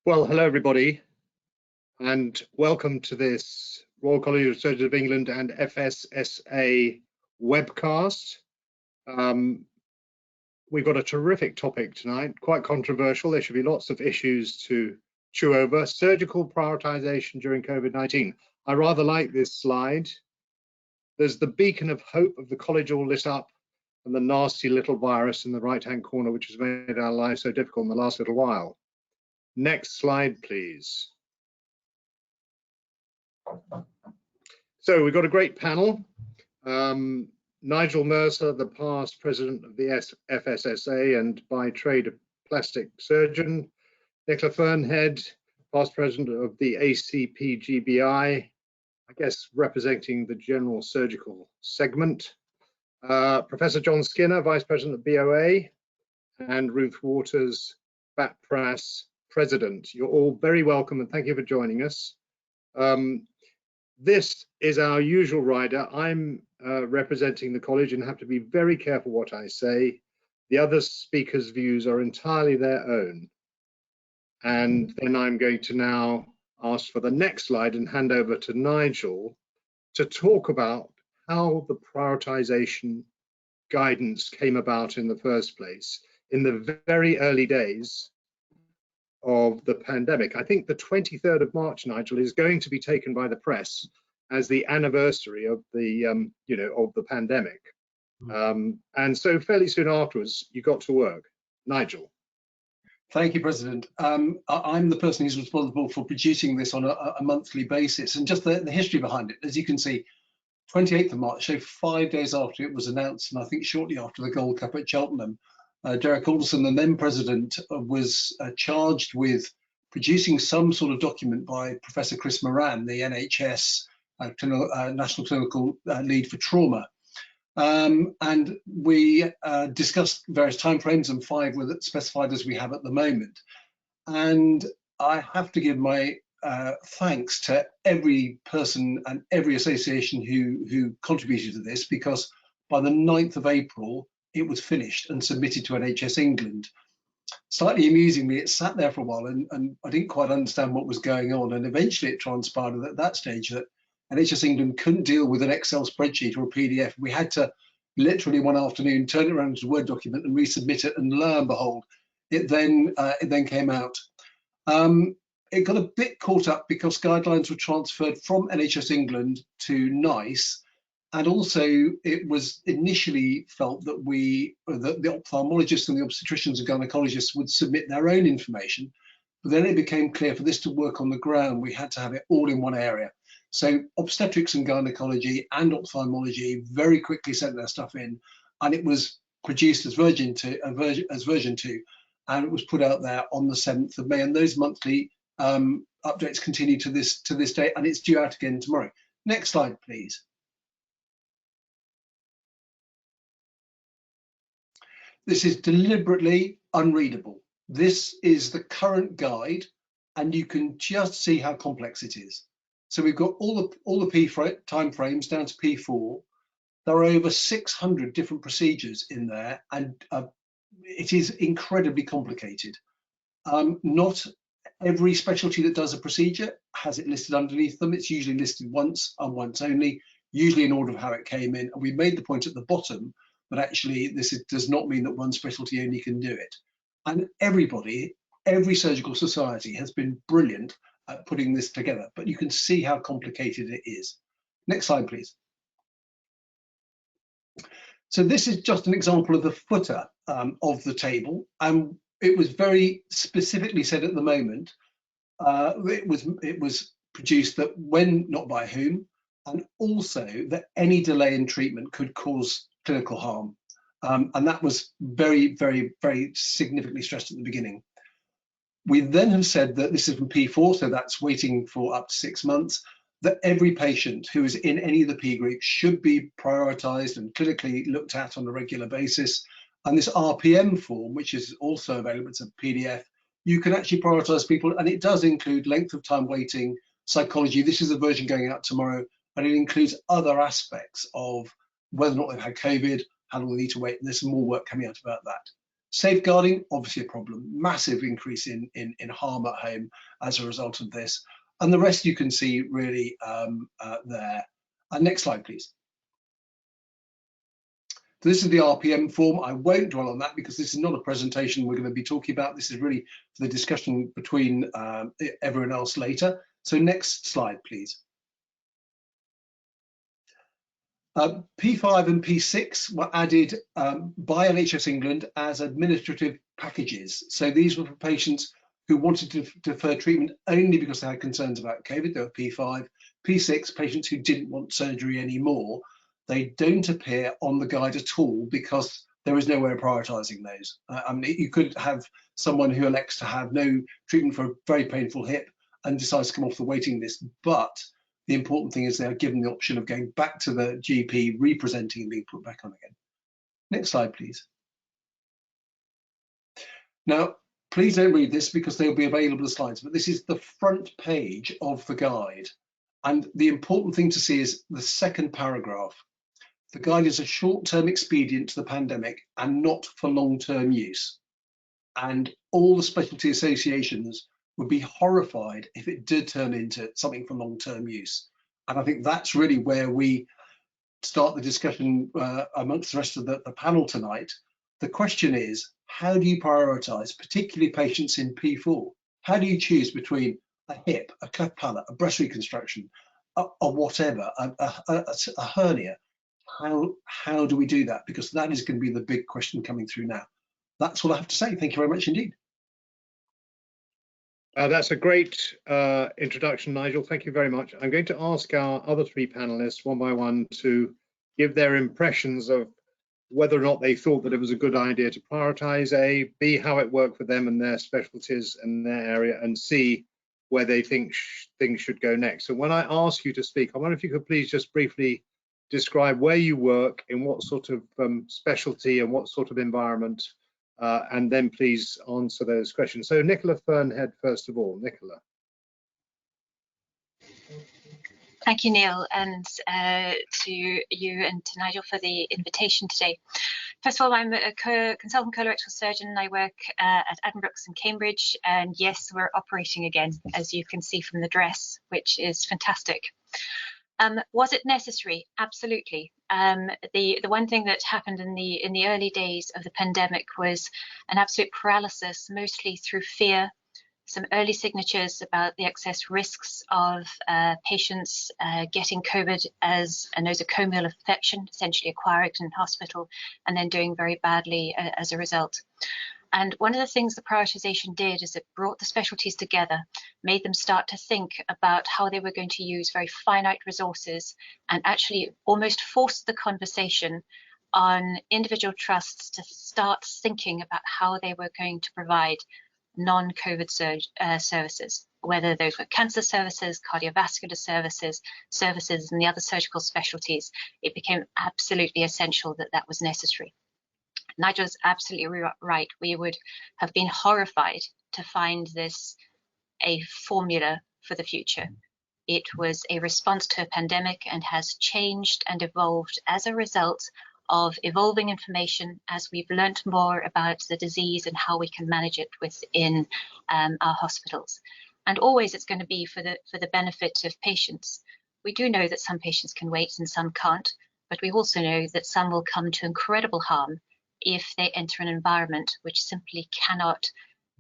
Well, hello everybody, and welcome to this Royal College of Surgeons of England and FSSA webcast. We've got a terrific topic tonight, quite controversial. There should be lots of issues to chew over. Surgical prioritisation during COVID-19. I rather like this slide. There's the beacon of hope of the college all lit up and the nasty little virus in the right-hand corner, which has made our lives so difficult in the last little while. Next slide, please. So we've got a great panel. Nigel Mercer, the past president of the FSSA and by trade a plastic surgeon. Nicola Fernhead, past president of the ACPGBI, I guess representing the general surgical segment. Professor John Skinner, vice president of BOA, and Ruth Waters, BAPRAS president. You're all very welcome and thank you for joining us. This is our usual rider. I'm representing the college and have to be very careful what I say. The other speakers' views are entirely their own. And then I'm going to now ask for the next slide and hand over to Nigel to talk about how the prioritization guidance came about in the first place in the very early days of the pandemic. I think the 23rd of March, Nigel, is going to be taken by the press as the anniversary of the, of the pandemic. And so fairly soon afterwards, you got to work. Nigel. Thank you, President. I'm the person who's responsible for producing this on a monthly basis, and just the history behind it. As you can see, 28th of March, so 5 days after it was announced, and I think shortly after the Gold Cup at Cheltenham, Derek Alderson, the then president, was charged with producing some sort of document by Professor Chris Moran, the NHS National Clinical Lead for Trauma. And we discussed various timeframes, and 5 were specified as we have at the moment. And I have to give my thanks to every person and every association who contributed to this, because by the 9th of April, it was finished and submitted to RCS England. Slightly amusingly, it sat there for a while and I didn't quite understand what was going on. And eventually it transpired at that stage that RCS England couldn't deal with an Excel spreadsheet or a PDF. We had to literally one afternoon turn it around into a Word document and resubmit it, and lo and behold, it then came out. It got a bit caught up because guidelines were transferred from RCS England to NICE, and also it was initially felt that the ophthalmologists and the obstetricians and gynecologists would submit their own information, but then it became clear for this to work on the ground, we had to have it all in one area. So obstetrics and gynecology and ophthalmology very quickly sent their stuff in, and it was produced as version 2, and it was put out there on the 7th of May. And those monthly updates continue to this day, and it's due out again tomorrow. Next slide, please. This is deliberately unreadable. This is the current guide, and you can just see how complex it is. So we've got all the P time frames down to P4. There are over 600 different procedures in there, and it is incredibly complicated. Not every specialty that does a procedure has it listed underneath them. It's usually listed once and once only, usually in order of how it came in. And we made the point at the bottom that actually does not mean that one specialty only can do it. And every surgical society has been brilliant at putting this together, but you can see how complicated it is. Next slide, please. So this is just an example of the footer of the table, and it was very specifically said at the moment. It was produced that when, not by whom, and also that any delay in treatment could cause clinical harm, and that was very, very, very significantly stressed at the beginning. We then have said that this is from P4, so that's waiting for up to 6 months, that every patient who is in any of the P groups should be prioritised and clinically looked at on a regular basis. And this RPM form, which is also available, it's a PDF, you can actually prioritise people, and it does include length of time waiting, psychology. This is a version going out tomorrow, and it includes other aspects of whether or not they've had COVID, how long they need to wait, and there's some more work coming out about that. Safeguarding, obviously a problem, massive increase in harm at home as a result of this. And the rest you can see really there. Next slide, please. So this is the RPM form. I won't dwell on that because this is not a presentation we're going to be talking about. This is really for the discussion between everyone else later. So next slide, please. P5 and P6 were added by RCS England as administrative packages. So these were for patients who wanted to defer treatment only because they had concerns about COVID. They were P5. P6, patients who didn't want surgery anymore. They don't appear on the guide at all because there is no way of prioritising those. I mean, you could have someone who elects to have no treatment for a very painful hip and decides to come off the waiting list, but the important thing is they are given the option of going back to the GP, representing and being put back on again. Next slide, please. Now, please don't read this because they'll be available as slides, but this is the front page of the guide. And the important thing to see is the second paragraph. The guide is a short-term expedient to the pandemic and not for long-term use. And all the specialty associations would be horrified if it did turn into something for long-term use. And I think that's really where we start the discussion amongst the rest of the panel tonight. The question is, how do you prioritise, particularly patients in P4? How do you choose between a hip, a cleft palate, a breast reconstruction, a whatever, a hernia? How do we do that? Because that is going to be the big question coming through now. That's what I have to say. Thank you very much indeed. That's a great introduction, Nigel. Thank you very much. I'm going to ask our other three panelists one by one to give their impressions of whether or not they thought that it was a good idea to prioritize A, B, how it worked for them and their specialties and their area, and C, where they think things should go next. So when I ask you to speak, I wonder if you could please just briefly describe where you work, in what sort of specialty and what sort of environment, and then please answer those questions. So Nicola Fernhead, first of all. Nicola. Thank you, Neil, and to you and to Nigel for the invitation today. First of all, I'm a consultant colorectal surgeon and I work at Addenbrooke's in Cambridge, and yes, we're operating again, as you can see from the dress, which is fantastic. Was it necessary? Absolutely. The one thing that happened in the early days of the pandemic was an absolute paralysis, mostly through fear, some early signatures about the excess risks of patients getting COVID as a nosocomial infection, essentially acquiring it in hospital, and then doing very badly as a result. And one of the things the prioritisation did is it brought the specialties together, made them start to think about how they were going to use very finite resources, and actually almost forced the conversation on individual trusts to start thinking about how they were going to provide non-COVID services, whether those were cancer services, cardiovascular services, and the other surgical specialties. It became absolutely essential that that was necessary. Nigel's absolutely right. We would have been horrified to find this a formula for the future. It was a response to a pandemic and has changed and evolved as a result of evolving information as we've learnt more about the disease and how we can manage it within our hospitals. And always it's going to be for the benefit of patients. We do know that some patients can wait and some can't, but we also know that some will come to incredible harm if they enter an environment which simply cannot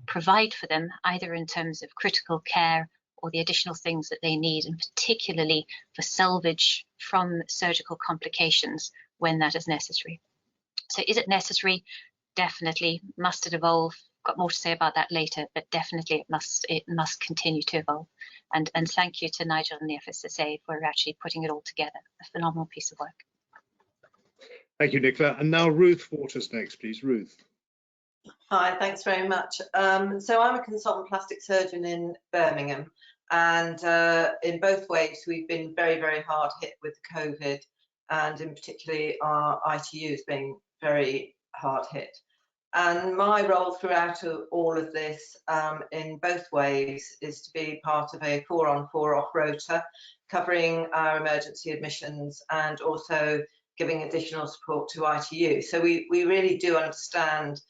provide for them, either in terms of critical care or the additional things that they need, and particularly for salvage from surgical complications when that is necessary. So is it necessary? Definitely. Must it evolve? Got more to say about that later, but definitely it must continue to evolve. And thank you to Nigel and the FSSA for actually putting it all together. A phenomenal piece of work. Thank you, Nicola. And now Ruth Waters next, please. Ruth. Hi, thanks very much. So I'm a consultant plastic surgeon in Birmingham, and in both ways we've been very, very hard hit with COVID, and in particularly our ITUs being very hard hit. And my role throughout all of this in both ways is to be part of a 4-on 4-off rota, covering our emergency admissions and also giving additional support to ITU. So we really do understand,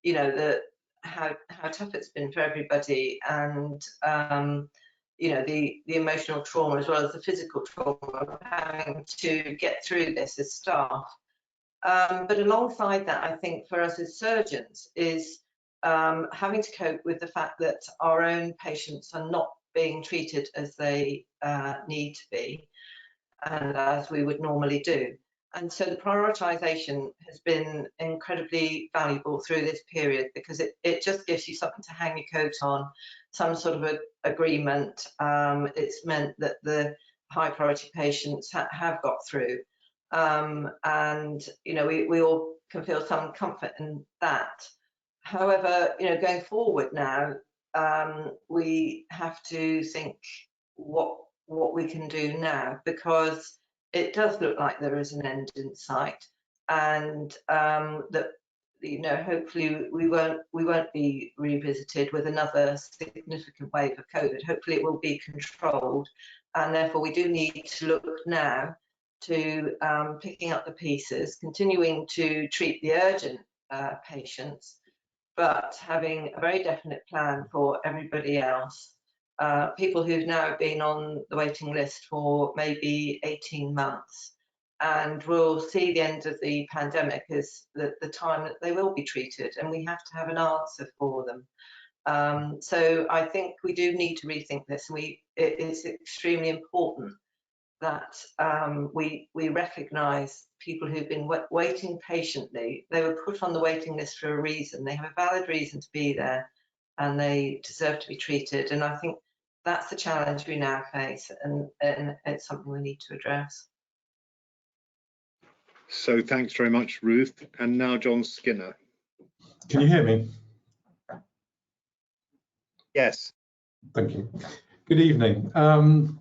you know, how tough it's been for everybody, and you know, the emotional trauma as well as the physical trauma of having to get through this as staff. But alongside that, I think for us as surgeons is having to cope with the fact that our own patients are not being treated as they need to be and as we would normally do. And so the prioritisation has been incredibly valuable through this period, because it just gives you something to hang your coat on, some sort of agreement. It's meant that the high priority patients have got through. And, you know, we all can feel some comfort in that. However, you know, going forward now, we have to think what we can do now, because it does look like there is an end in sight, and that, you know, hopefully we won't be revisited with another significant wave of COVID. Hopefully it will be controlled, and therefore we do need to look now to picking up the pieces, continuing to treat the urgent patients, but having a very definite plan for everybody else. People who've now been on the waiting list for maybe 18 months, and will see the end of the pandemic as the time that they will be treated, and we have to have an answer for them. So I think we do need to rethink this. It is extremely important that we recognise people who've been waiting patiently. They were put on the waiting list for a reason. They have a valid reason to be there, and they deserve to be treated. And I think that's the challenge we now face, and it's something we need to address. So thanks very much, Ruth. And now John Skinner. Can you hear me? Yes. Thank you. Good evening. I'm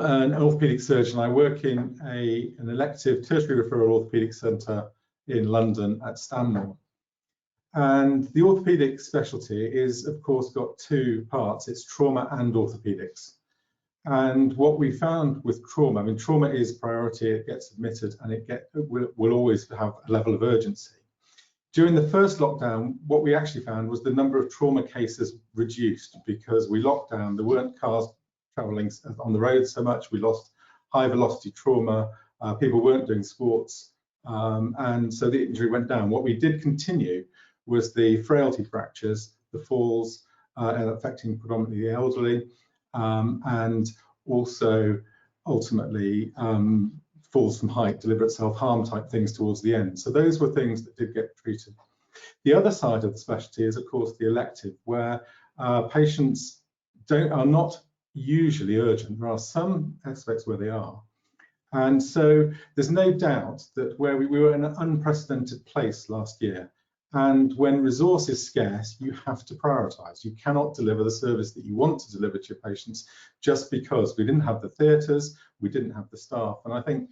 an orthopaedic surgeon. I work in an elective tertiary referral orthopaedic centre in London at Stanmore. And the orthopaedic specialty is, of course, got two parts. It's trauma and orthopaedics. And what we found with trauma, I mean, trauma is priority, it gets admitted, and it will always have a level of urgency. During the first lockdown, what we actually found was the number of trauma cases reduced, because we locked down, there weren't cars travelling on the road so much, we lost high velocity trauma, people weren't doing sports, and so the injury went down. What we did continue was the frailty fractures, the falls, affecting predominantly the elderly, and also ultimately falls from height, deliberate self-harm type things towards the end. So those were things that did get treated. The other side of the specialty is, of course, the elective, where patients are not usually urgent. There are some aspects where they are. And so there's no doubt that where we were in an unprecedented place last year, and when resource is scarce, you have to prioritise. You cannot deliver the service that you want to deliver to your patients just because we didn't have the theatres, we didn't have the staff. And I think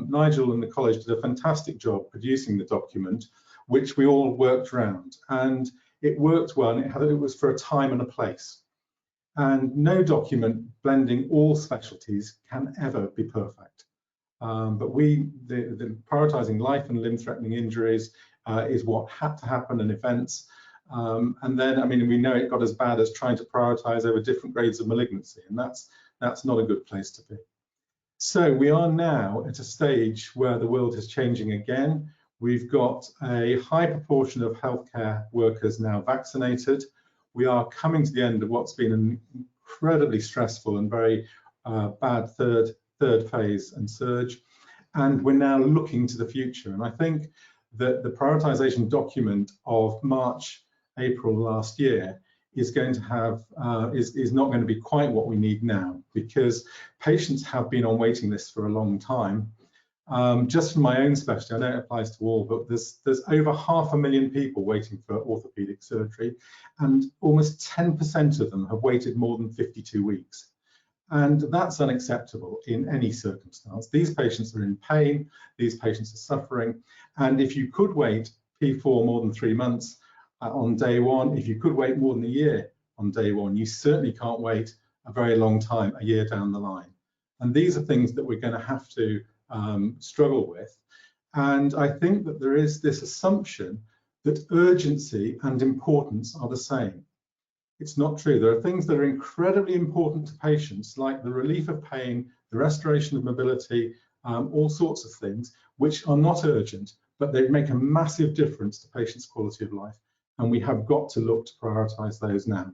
Nigel and the college did a fantastic job producing the document, which we all worked around. And it worked well, and it was for a time and a place. And no document blending all specialties can ever be perfect. But the prioritising life and limb-threatening injuries is what had to happen, and events. And then, I mean, we know it got as bad as trying to prioritise over different grades of malignancy, and that's not a good place to be. So we are now at a stage where the world is changing again. We've got a high proportion of healthcare workers now vaccinated. We are coming to the end of what's been an incredibly stressful and very bad third phase and surge, and we're now looking to the future. And I think that the prioritisation document of March, April last year is going to have is not going to be quite what we need now, because patients have been on waiting lists for a long time. Just from my own specialty, I know it applies to all, but there's over 500,000 people waiting for orthopaedic surgery, and almost 10% of them have waited more than 52 weeks. And that's unacceptable in any circumstance. These patients are in pain, these patients are suffering, and if you could wait P4 more than 3 months on day one, if you could wait more than a year on day one, you certainly can't wait a very long time, a year down the line. And these are things that we're going to have to struggle with. And I think that there is this assumption that urgency and importance are the same. It's not true. There are things that are incredibly important to patients, like the relief of pain, the restoration of mobility, all sorts of things, which are not urgent, but they make a massive difference to patients' quality of life. And we have got to look to prioritise those now.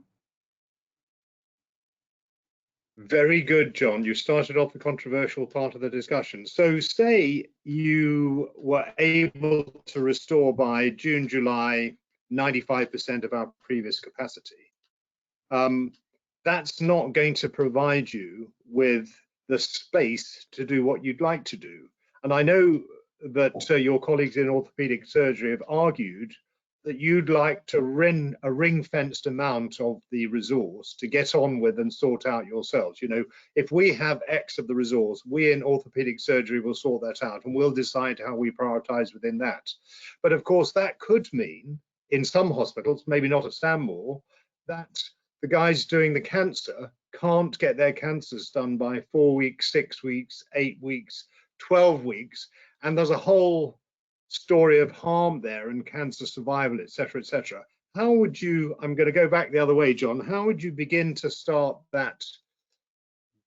Very good, John. You started off the controversial part of the discussion. So say you were able to restore by June, July, 95% of our previous capacity. That's not going to provide you with the space to do what you'd like to do. And I know that your colleagues in orthopedic surgery have argued that you'd like to a ring-fenced amount of the resource to get on with and sort out yourselves. You know, if we have X of the resource, we in orthopedic surgery will sort that out and we'll decide how we prioritize within that. But of course, that could mean in some hospitals, maybe not at Stanmore, that the guys doing the cancer can't get their cancers done by 4 weeks, 6 weeks, 8 weeks, 12 weeks. And there's a whole story of harm there and cancer survival, etc., etc. How would you, I'm going to go back the other way, John, how would you begin to start that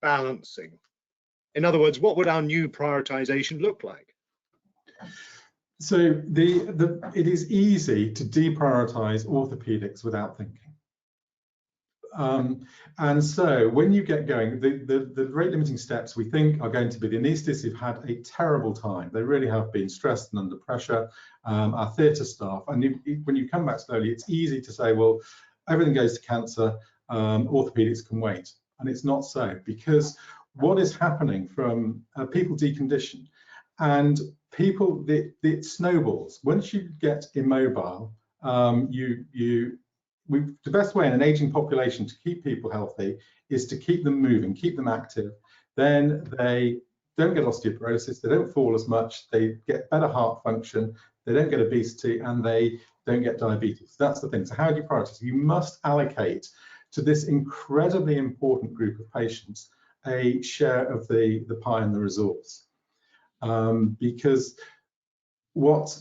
balancing? In other words, what would our new prioritization look like? So it is easy to deprioritize orthopedics without thinking. And so when you get going, the rate limiting steps we think are going to be the anaesthetists who've had a terrible time. They really have been stressed and under pressure, our theatre staff. And when you come back slowly, it's easy to say, well, everything goes to cancer, orthopedics can wait. And it's not so, because what is happening from people decondition and people, it snowballs. Once you get immobile, the best way in an aging population to keep people healthy is to keep them moving, keep them active. Then they don't get osteoporosis, they don't fall as much, they get better heart function, they don't get obesity, and they don't get diabetes. That's the thing. So how do you prioritize? You must allocate to this incredibly important group of patients a share of the pie and the resource. Because what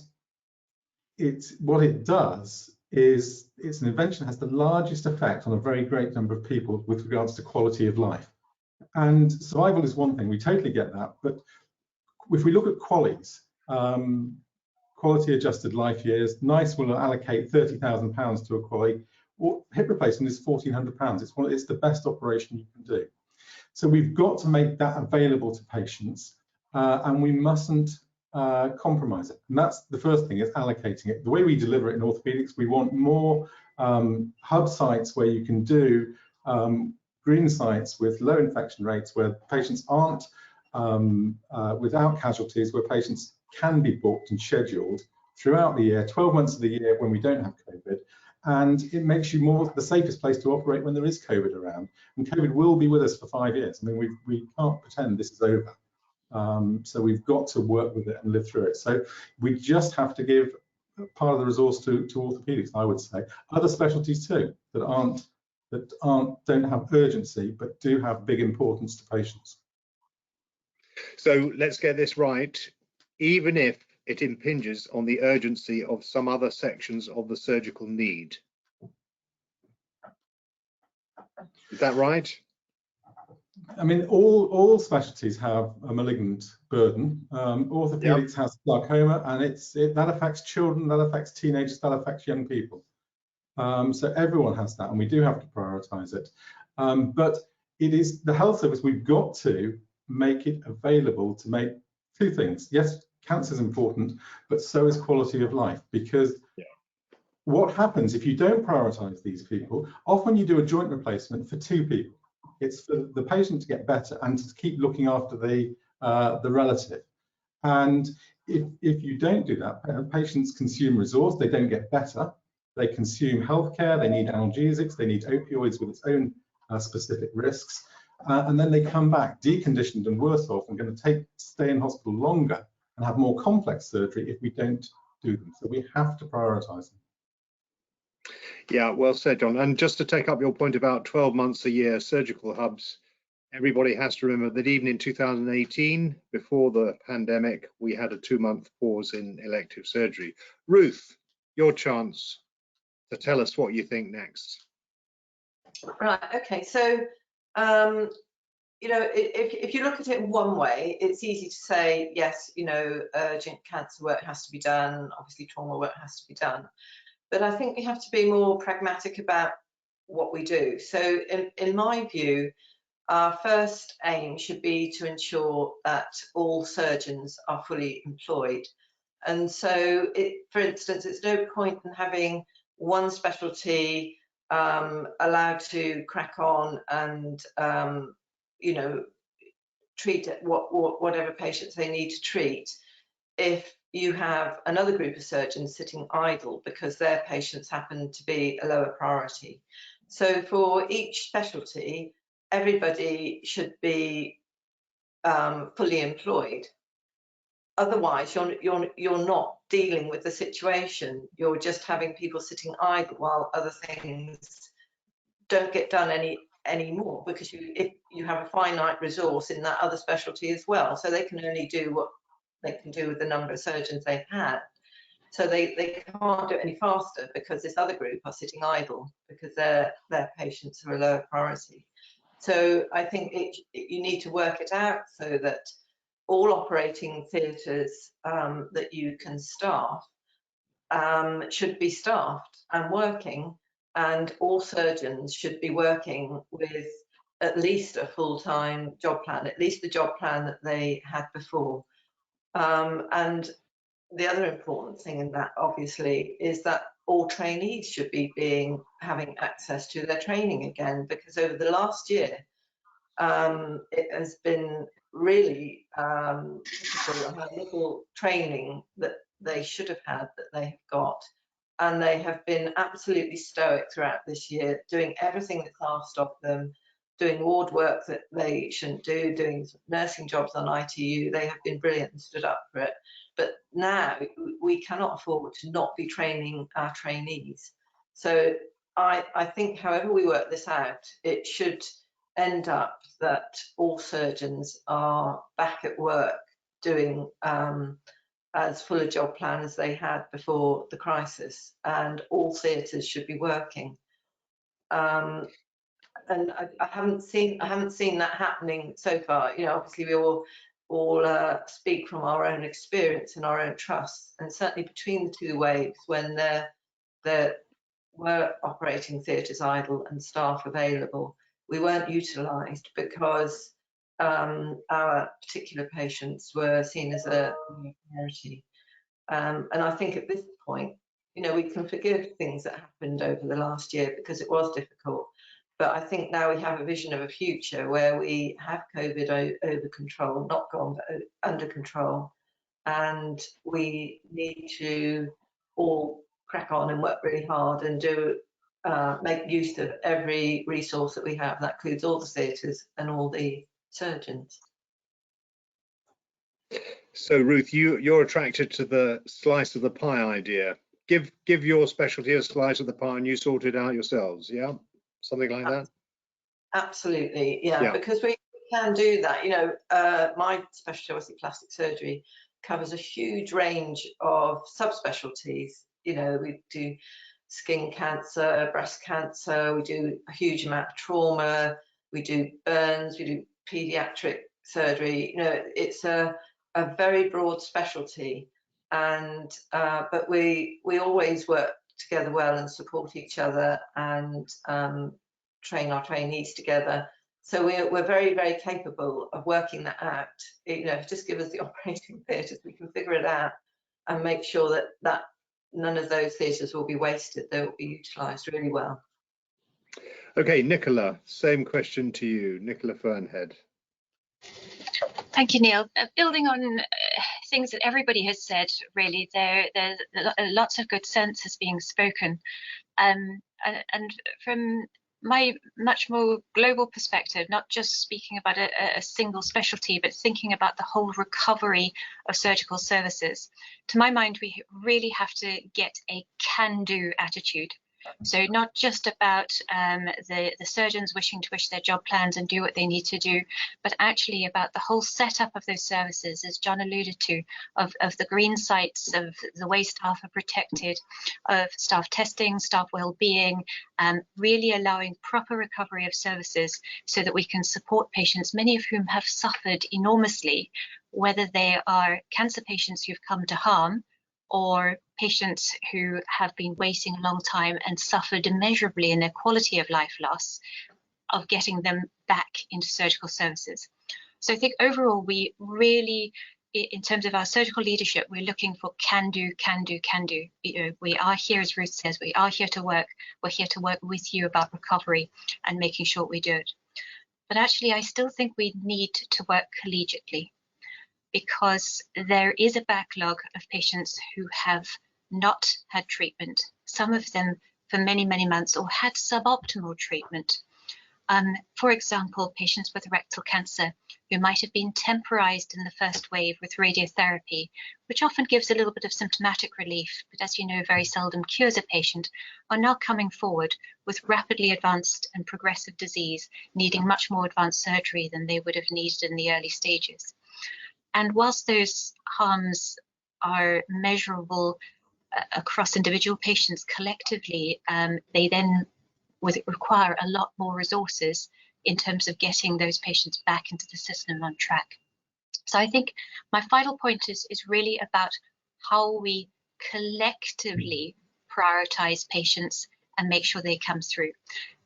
it does is it's an invention that has the largest effect on a very great number of people with regards to quality of life. And survival is one thing, we totally get that, but if we look at QALYs, quality adjusted life years, NICE will allocate £30,000 to a QALY, or hip replacement is £1,400. It's the best operation you can do. So we've got to make that available to patients, and we mustn't compromise it. And that's the first thing, is allocating it. The way we deliver it in orthopedics, we want more hub sites where you can do green sites with low infection rates, where patients aren't without casualties, where patients can be booked and scheduled throughout the year, 12 months of the year when we don't have COVID. And it makes you more the safest place to operate when there is COVID around. And COVID will be with us for 5 years. I mean, we can't pretend this is over. So we've got to work with it and live through it. So we just have to give part of the resource to orthopedics, I would say. Other specialties too that don't have urgency but do have big importance to patients. So let's get this right. Even if it impinges on the urgency of some other sections of the surgical need. Is that right? I mean, all specialties have a malignant burden. Orthopedics has glaucoma, and that affects children, that affects teenagers, that affects young people. So everyone has that, and we do have to prioritise it. But it is the health service, we've got to make it available to make two things. Yes, cancer is important, but so is quality of life, because what happens if you don't prioritise these people? Often you do a joint replacement for 2 people. It's for the patient to get better and to keep looking after the relative. And if you don't do that, patients consume resource, they don't get better, they consume healthcare, they need analgesics, they need opioids with its own specific risks, and then they come back deconditioned and worse off and going to stay in hospital longer and have more complex surgery if we don't do them. So we have to prioritise them. Yeah, well said, John. And just to take up your point about 12 months a year surgical hubs, everybody has to remember that even in 2018, before the pandemic, we had a 2-month pause in elective surgery. Ruth, your chance to tell us what you think next. Right, okay, so you know, if you look at it in one way, it's easy to say, yes, you know, urgent cancer work has to be done, obviously trauma work has to be done. But I think we have to be more pragmatic about what we do. So in my view, our first aim should be to ensure that all surgeons are fully employed. And so, for instance, it's no point in having one specialty allowed to crack on and you know, treat whatever patients they need to treat if you have another group of surgeons sitting idle because their patients happen to be a lower priority. So for each specialty, everybody should be fully employed. Otherwise, you're not dealing with the situation. You're just having people sitting idle while other things don't get done anymore, because if you have a finite resource in that other specialty as well, so they can only do what they can do with the number of surgeons they've had. So they can't do it any faster because this other group are sitting idle because their patients are a lower priority. So I think you need to work it out so that all operating theatres that you can staff should be staffed and working, and all surgeons should be working with at least a full-time job plan, at least the job plan that they had before. And the other important thing in that, obviously, is that all trainees should be having access to their training again, because over the last year, it has been really difficult how little training that they should have had that they have got. And they have been absolutely stoic throughout this year, doing everything that's asked of them, doing ward work that they shouldn't do, doing nursing jobs on ITU. They have been brilliant and stood up for it. But now we cannot afford to not be training our trainees. So I think however we work this out, it should end up that all surgeons are back at work doing as full a job plan as they had before the crisis, and all theatres should be working. And I haven't seen that happening so far. You know, obviously we all speak from our own experience and our own trust, and certainly between the two waves, when there were operating theatres idle and staff available, we weren't utilised because our particular patients were seen as a priority. And I think at this point, you know, we can forgive things that happened over the last year because it was difficult. But I think now we have a vision of a future where we have COVID over control, not gone, but under control. And we need to all crack on and work really hard and make use of every resource that we have. That includes all the theatres and all the surgeons. So Ruth, you're attracted to the slice of the pie idea. Give your specialty a slice of the pie and you sort it out yourselves, yeah? Something like that? Absolutely, yeah. Because we can do that. You know, my specialty, obviously plastic surgery, covers a huge range of subspecialties. You know, we do skin cancer, breast cancer, we do a huge amount of trauma, we do burns, we do paediatric surgery. You know, it's a very broad specialty, and but we always work together well and support each other and train our trainees together. So we're very, very capable of working that out. You know, just give us the operating theatres, we can figure it out and make sure that none of those theatres will be wasted. They will be utilised really well. Okay, Nicola, same question to you, Nicola Fernhead. Thank you, Neil. Building on things that everybody has said, really, there's lots of good sense is being spoken. And from my much more global perspective, not just speaking about a single specialty, but thinking about the whole recovery of surgical services, to my mind, we really have to get a can-do attitude. So not just about the surgeons wishing to wish their job plans and do what they need to do, but actually about the whole setup of those services, as John alluded to, of the green sites, of the way staff are protected, of staff testing, staff well-being, really allowing proper recovery of services so that we can support patients, many of whom have suffered enormously, whether they are cancer patients who've come to harm or patients who have been waiting a long time and suffered immeasurably in their quality of life loss, of getting them back into surgical services. So I think overall, we really, in terms of our surgical leadership, we're looking for can do, can do, can do. You know, we are here, as Ruth says, we are here to work. We're here to work with you about recovery and making sure we do it. But actually, I still think we need to work collegiately, because there is a backlog of patients who have not had treatment, some of them for many, many months, or had suboptimal treatment. For example, patients with rectal cancer who might have been temporized in the first wave with radiotherapy, which often gives a little bit of symptomatic relief, but as you know, very seldom cures a patient, are now coming forward with rapidly advanced and progressive disease, needing much more advanced surgery than they would have needed in the early stages. And whilst those harms are measurable across individual patients collectively, they then require a lot more resources in terms of getting those patients back into the system on track. So I think my final point is really about how we collectively prioritize patients and make sure they come through.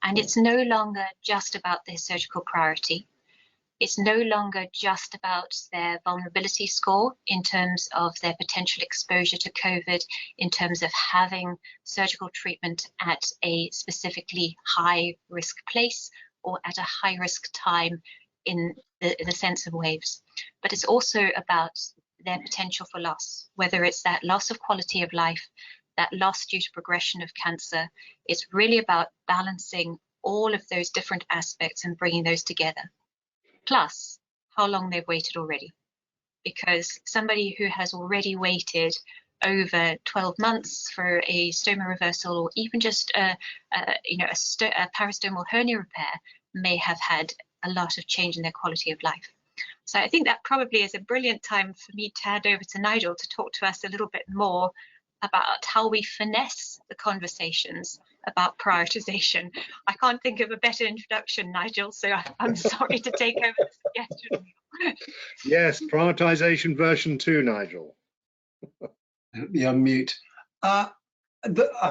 And it's no longer just about their surgical priority. It's no longer just about their vulnerability score in terms of their potential exposure to COVID, in terms of having surgical treatment at a specifically high risk place or at a high risk time in the sense of waves. But it's also about their potential for loss, whether it's that loss of quality of life, that loss due to progression of cancer. It's really about balancing all of those different aspects and bringing those together. Plus, how long they've waited already. Because somebody who has already waited over 12 months for a stoma reversal, or even just a parastomal hernia repair, may have had a lot of change in their quality of life. So I think that probably is a brilliant time for me to hand over to Nigel to talk to us a little bit more about how we finesse the conversations about prioritization. I can't think of a better introduction, Nigel, so I'm sorry to take over the suggestion. Yes, prioritization version 2, Nigel. Yeah, mute. I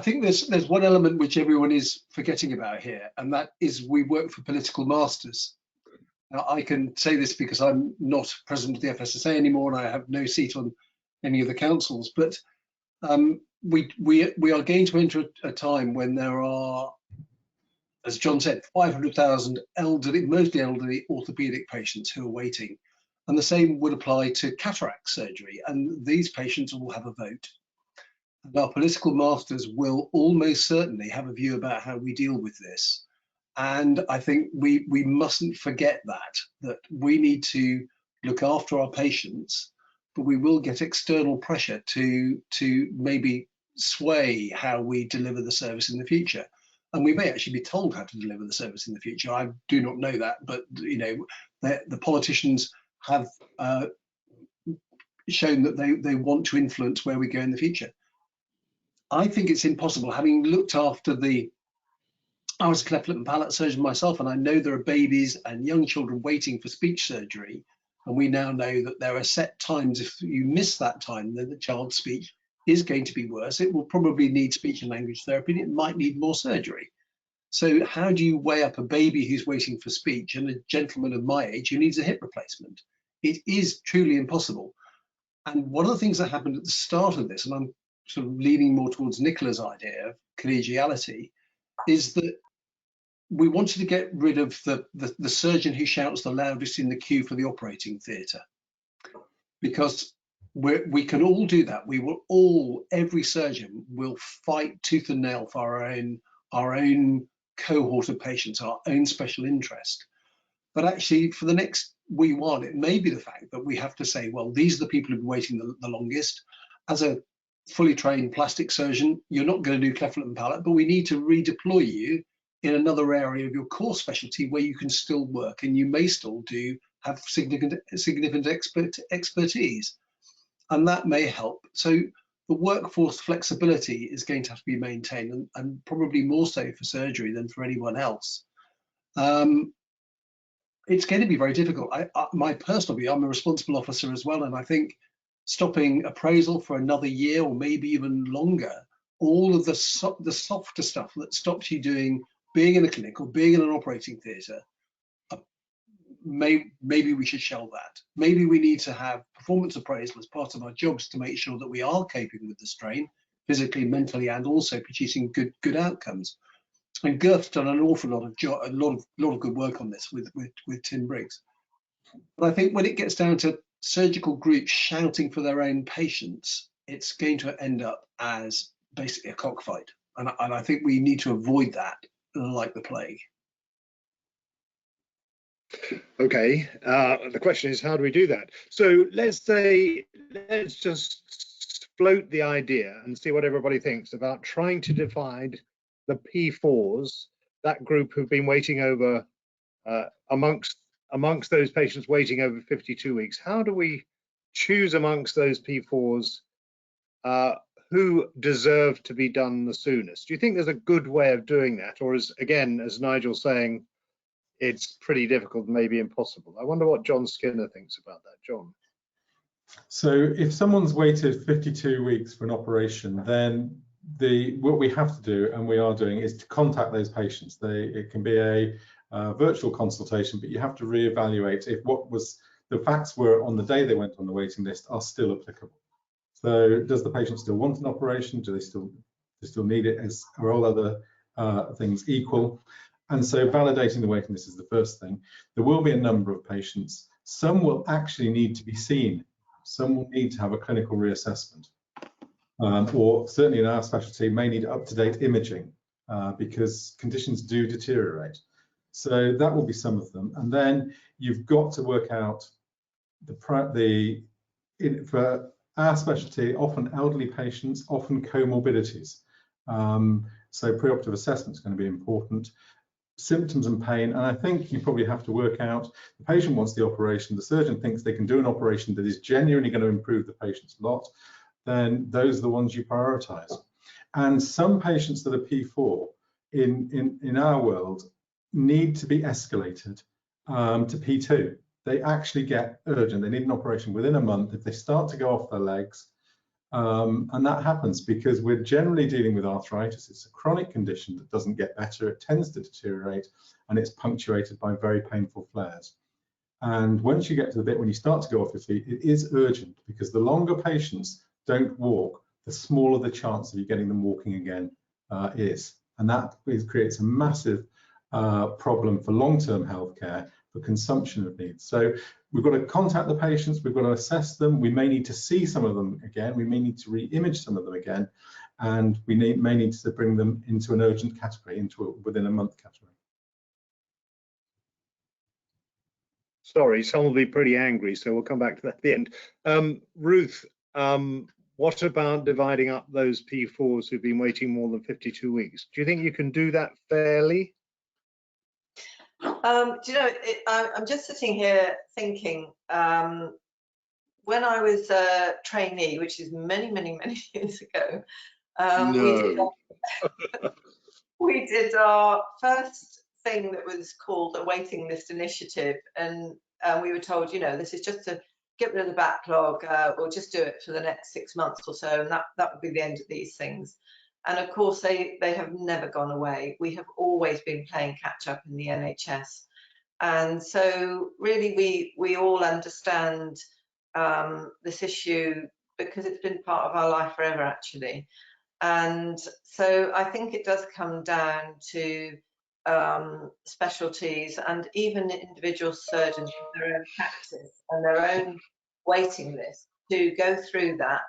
think there's one element which everyone is forgetting about here, and that is we work for political masters. Now, I can say this because I'm not president of the FSSA anymore, and I have no seat on any of the councils, but we are going to enter a time when there are, as John said, 500,000 elderly, mostly elderly orthopedic patients who are waiting. And the same would apply to cataract surgery. And these patients will have a vote. And our political masters will almost certainly have a view about how we deal with this. And I think we mustn't forget that we need to look after our patients, but we will get external pressure to maybe sway how we deliver the service in the future. And we may actually be told how to deliver the service in the future. I do not know that, but you know, the politicians have shown that they want to influence where we go in the future. I think it's impossible, having looked after I was a cleft lip and palate surgeon myself, and I know there are babies and young children waiting for speech surgery. And we now know that there are set times. If you miss that time, then the child's speech is going to be worse. It will probably need speech and language therapy, and it might need more surgery. So how do you weigh up a baby who's waiting for speech and a gentleman of my age who needs a hip replacement? It is truly impossible. And one of the things that happened at the start of this, and I'm sort of leaning more towards Nicola's idea of collegiality, is that we wanted to get rid of the surgeon who shouts the loudest in the queue for the operating theatre, because we can all do that. Every surgeon will fight tooth and nail for our own cohort of patients, our own special interest. But actually, for the next wee while, it may be the fact that we have to say, well, these are the people who've been waiting the longest. As a fully trained plastic surgeon, you're not going to do cleft lip and palate, but we need to redeploy you in another area of your core specialty where you can still work and you may still have significant expertise, and that may help. So the workforce flexibility is going to have to be maintained, and probably more so for surgery than for anyone else. It's going to be very difficult. My personal view, I'm a responsible officer as well, and I think stopping appraisal for another year or maybe even longer, all of the softer stuff that stops you being in a clinic or being in an operating theatre, maybe we should shelve that. Maybe we need to have performance appraisal as part of our jobs to make sure that we are coping with the strain, physically, mentally, and also producing good outcomes. And Gerth's done an awful lot of good work on this with Tim Briggs. But I think when it gets down to surgical groups shouting for their own patients, it's going to end up as basically a cockfight. And I think we need to avoid that like the plague. Okay, the question is, how do we do that? So let's just float the idea and see what everybody thinks about trying to divide the P4s, that group who've been waiting over, amongst those patients waiting over 52 weeks. How do we choose amongst those P4s who deserve to be done the soonest? Do you think there's a good way of doing that, or is, again, as Nigel's saying, it's pretty difficult, maybe impossible? I wonder what John Skinner thinks about that. John? So if someone's waited 52 weeks for an operation, then what we have to do, and we are doing, is to contact those patients. It can be a virtual consultation, but you have to reevaluate if what was the facts were on the day they went on the waiting list are still applicable. So does the patient still want an operation? Do they still need it? Are all other things equal? And so validating the waiting list is the first thing. There will be a number of patients. Some will actually need to be seen. Some will need to have a clinical reassessment. Or certainly in our specialty, may need up-to-date imaging because conditions do deteriorate. So that will be some of them. And then you've got to work out for our specialty, often elderly patients, often comorbidities. So preoperative assessment is going to be important. Symptoms and pain, and I think you probably have to work out, the patient wants the operation, the surgeon thinks they can do an operation that is genuinely going to improve the patient's lot, then those are the ones you prioritize. And some patients that are P4 in our world need to be escalated to P2. They actually get urgent, they need an operation within a month if they start to go off their legs. And that happens because we're generally dealing with arthritis. It's a chronic condition that doesn't get better. It tends to deteriorate, and it's punctuated by very painful flares. And once you get to the bit when you start to go off your feet, it is urgent, because the longer patients don't walk, the smaller the chance of you getting them walking again is. And that creates a massive problem for long-term healthcare, for consumption of needs. So we've got to contact the patients, we've got to assess them, we may need to see some of them again, we may need to re-image some of them again, and we may need to bring them into an urgent category, within a month category. Sorry, some will be pretty angry, so we'll come back to that at the end. Ruth, what about dividing up those P4s who've been waiting more than 52 weeks? Do you think you can do that fairly? Do you know, I'm just sitting here thinking, when I was a trainee, which is many, many, many years ago, we did our first thing that was called a waiting list initiative, and we were told, you know, this is just to get rid of the backlog, we'll just do it for the next 6 months or so, and that would be the end of these things. And of course, they have never gone away. We have always been playing catch up in the NHS. And so really we all understand this issue because it's been part of our life forever, actually. And so I think it does come down to specialties and even individual surgeons with their own practice and their own waiting list to go through that.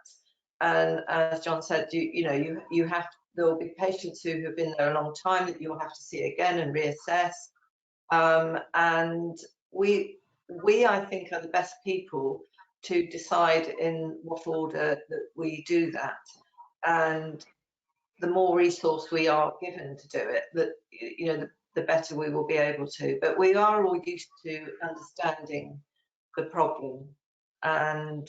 And as John said, you have to, there will be patients who have been there a long time that you'll have to see again and reassess. And we I think are the best people to decide in what order that we do that. and the more resource we are given to do it, the better we will be able to. But we are all used to understanding the problem and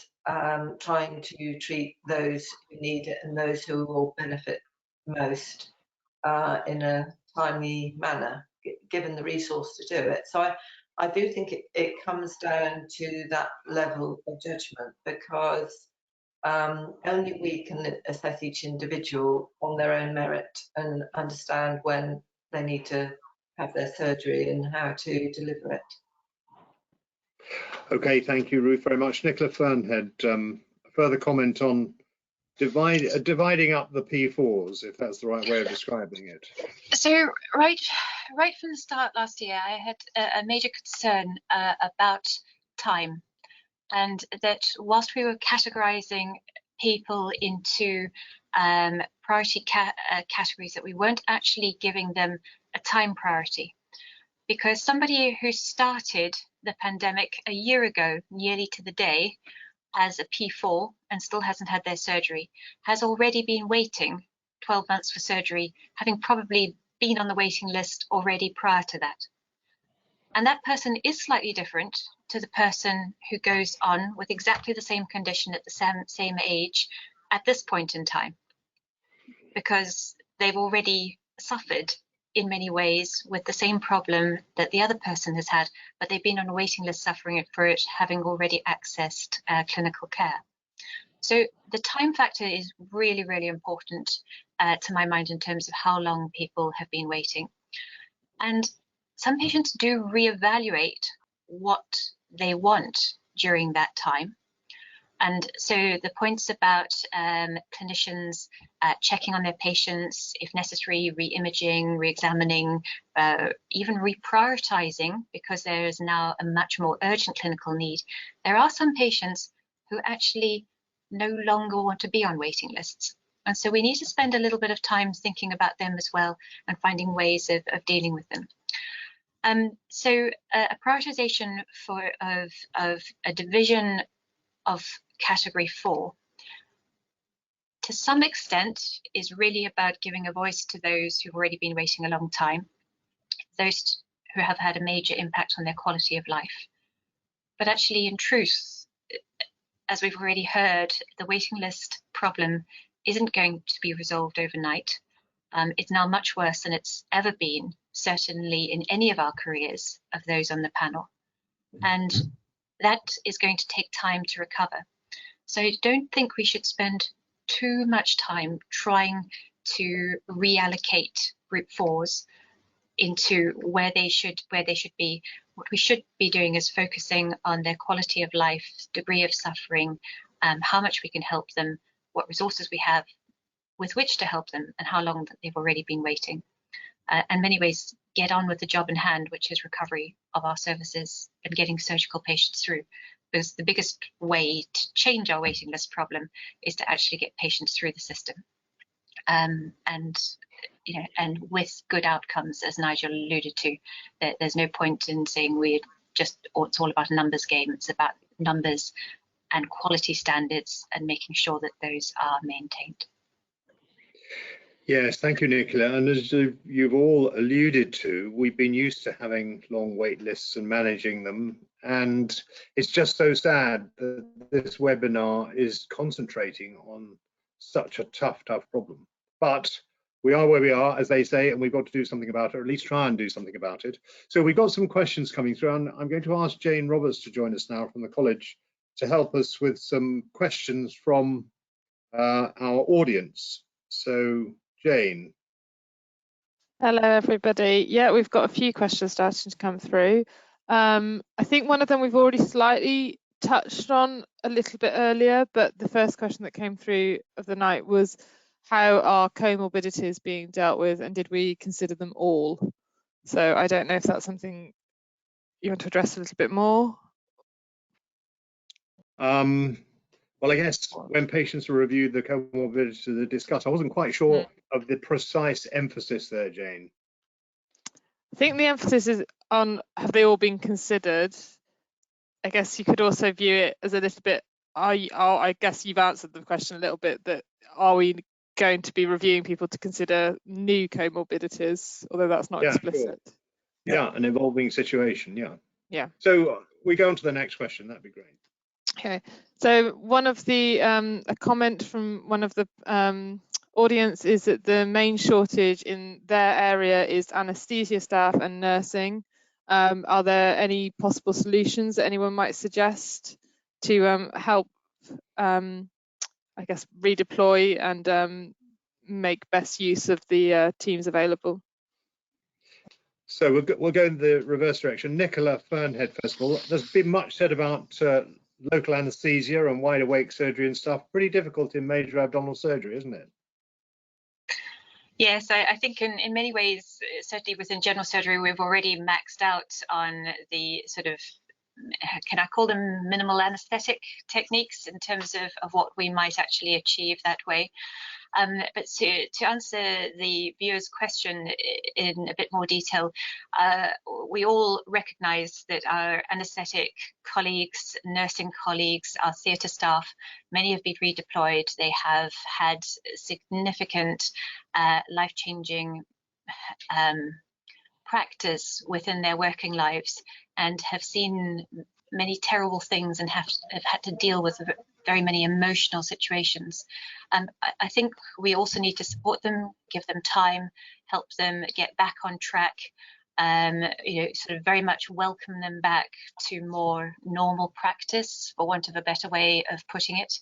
trying to treat those who need it and those who will benefit most in a timely manner, given the resource to do it. So I do think it comes down to that level of judgment, because only we can assess each individual on their own merit and understand when they need to have their surgery and how to deliver it. Okay, thank you, Ruth, very much. Nicola Fernhead, a further comment on dividing up the P4s, if that's the right way of describing it. So right from the start last year, I had a major concern about time, and that whilst we were categorizing people into priority categories, that we weren't actually giving them a time priority. Because somebody who started the pandemic a year ago, nearly to the day, as a P4 and still hasn't had their surgery, has already been waiting 12 months for surgery, having probably been on the waiting list already prior to that. And that person is slightly different to the person who goes on with exactly the same condition at the same age at this point in time, because they've already suffered in many ways with the same problem that the other person has had, but they've been on a waiting list suffering for it, having already accessed clinical care. So the time factor is really, really important to my mind in terms of how long people have been waiting. And some patients do reevaluate what they want during that time. And so the points about clinicians checking on their patients, if necessary, re-imaging, re-examining, even reprioritizing, because there is now a much more urgent clinical need. There are some patients who actually no longer want to be on waiting lists. And so we need to spend a little bit of time thinking about them as well and finding ways of dealing with them. So a prioritization of a division of category 4 to some extent is really about giving a voice to those who've already been waiting a long time, those who have had a major impact on their quality of life. But actually, in truth, as we've already heard, the waiting list problem isn't going to be resolved overnight. It's now much worse than it's ever been, certainly in any of our careers of those on the panel. And that is going to take time to recover. So I don't think we should spend too much time trying to reallocate group 4s into where they should be. What we should be doing is focusing on their quality of life, degree of suffering, how much we can help them, what resources we have with which to help them, and how long that they've already been waiting. In many ways, get on with the job in hand, which is recovery of our services and getting surgical patients through. Because the biggest way to change our waiting list problem is to actually get patients through the system, and with good outcomes, as Nigel alluded to. There's no point in saying it's all about a numbers game. It's about numbers and quality standards and making sure that those are maintained. Yes, thank you, Nicola. And as you've all alluded to, we've been used to having long wait lists and managing them. And it's just so sad that this webinar is concentrating on such a tough problem. But we are where we are, as they say, and we've got to do something about it, or at least try and do something about it. So we've got some questions coming through, and I'm going to ask Jane Roberts to join us now from the college to help us with some questions from our audience. So, Jane. Hello, everybody. Yeah, we've got a few questions starting to come through. I think one of them we've already slightly touched on a little bit earlier, but the first question that came through of the night was, how are comorbidities being dealt with, and did we consider them all? So I don't know if that's something you want to address a little bit more. Well, I guess when patients are reviewed, the comorbidities are discussed. I wasn't quite sure of the precise emphasis there, Jane. I think the emphasis is on, have they all been considered? I guess you could also view it as a little bit, I guess you've answered the question a little bit, that are we going to be reviewing people to consider new comorbidities, although that's not explicit. Sure. Yeah, an evolving situation. Yeah. So we go on to the next question. That'd be great. Okay. So one of the a comment from one of the audience is that the main shortage in their area is anaesthesia staff and nursing. Are there any possible solutions that anyone might suggest to help, I guess, redeploy and make best use of the teams available? So we'll go in the reverse direction. Nicola Fernhead, first of all, there's been much said about local anaesthesia and wide awake surgery and stuff. Pretty difficult in major abdominal surgery, isn't it? Yes, I think in many ways, certainly within general surgery, we've already maxed out on the sort of, can I call them minimal anaesthetic techniques in terms of what we might actually achieve that way. But to answer the viewer's question in a bit more detail, we all recognise that our anaesthetic colleagues, nursing colleagues, our theatre staff, many have been redeployed. They have had significant life-changing practice within their working lives and have seen many terrible things and have had to deal with very many emotional situations. I think we also need to support them, give them time, help them get back on track, sort of very much welcome them back to more normal practice, for want of a better way of putting it,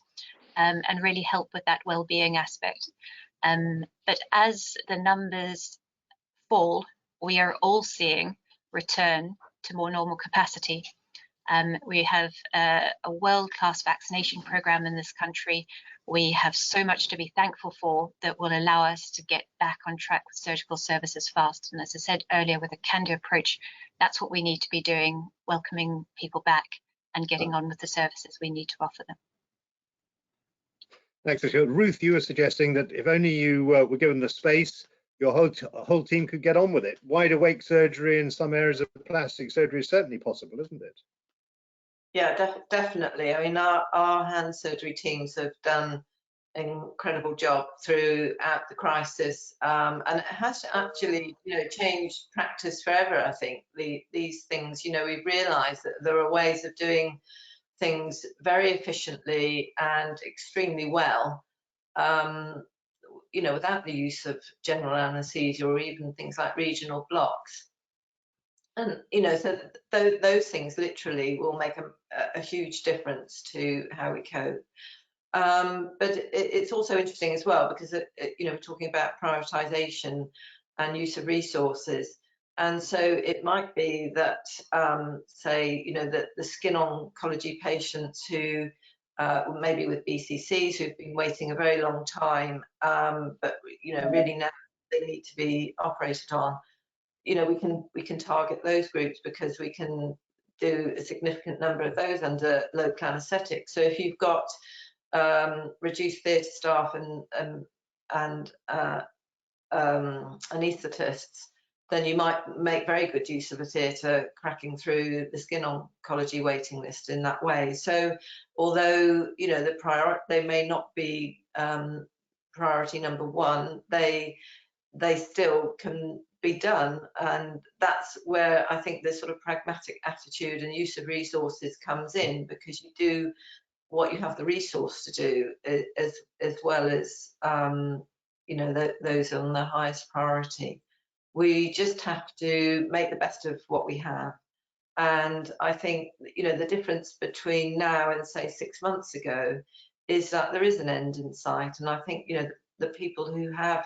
and really help with that well-being aspect. But as the numbers fall, we are all seeing return to more normal capacity. We have a world-class vaccination program in this country. We have so much to be thankful for that will allow us to get back on track with surgical services fast. And as I said earlier, with a can-do approach, that's what we need to be doing, welcoming people back and getting on with the services we need to offer them. Thanks, Ruth, you were suggesting that if only you were given the space, your whole team could get on with it. Wide awake surgery in some areas of plastic surgery is certainly possible, isn't it? Yeah, definitely. I mean, our hand surgery teams have done an incredible job throughout the crisis, and it has actually, changed practice forever. I think these things, we've realised that there are ways of doing things very efficiently and extremely well, without the use of general anaesthesia or even things like regional blocks. And so those things literally will make a huge difference to how we cope. But it's also interesting as well because we're talking about prioritisation and use of resources, and so it might be that say that the skin oncology patients who maybe with BCCs who've been waiting a very long time, but really now they need to be operated on. We can target those groups because we can do a significant number of those under local anaesthetic. So if you've got reduced theatre staff and anaesthetists, then you might make very good use of a theatre cracking through the skin oncology waiting list in that way. So although they may not be priority number one, they still can be done, and that's where I think the sort of pragmatic attitude and use of resources comes in, because you do what you have the resource to do, as well as those on the highest priority. We just have to make the best of what we have, and I think the difference between now and say 6 months ago is that there is an end in sight, and I think the people who have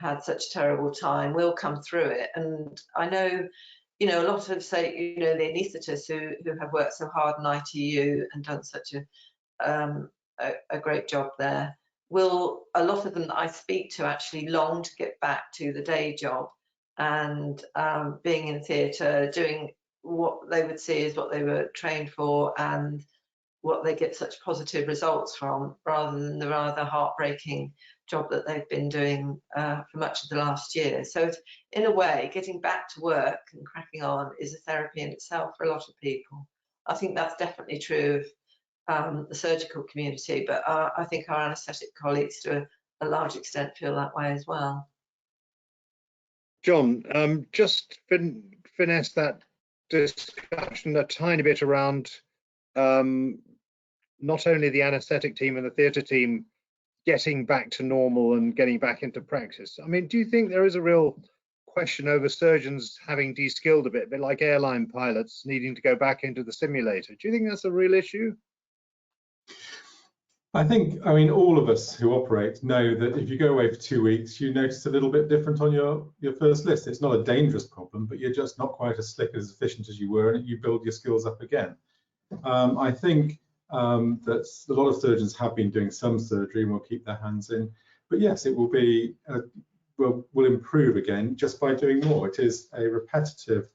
had such terrible time will come through it. And I know a lot of say the anaesthetists who have worked so hard in ITU and done such a great job there, a lot of them that I speak to actually long to get back to the day job and being in theatre, doing what they would see as what they were trained for and what they get such positive results from, rather than the rather heartbreaking job that they've been doing for much of the last year. So in a way, getting back to work and cracking on is a therapy in itself for a lot of people. I think that's definitely true of the surgical community, but I think our anaesthetic colleagues do a large extent feel that way as well. John, just finesse that discussion a tiny bit around not only the anaesthetic team and the theatre team getting back to normal and getting back into practice. I mean, do you think there is a real question over surgeons having de-skilled a bit like airline pilots needing to go back into the simulator? Do you think that's a real issue? I mean, all of us who operate know that if you go away for 2 weeks, you notice a little bit different on your first list. It's not a dangerous problem, but you're just not quite as slick, as efficient as you were, and you build your skills up again. I think that a lot of surgeons have been doing some surgery and will keep their hands in. But yes, it will be will improve again just by doing more. It is a repetitive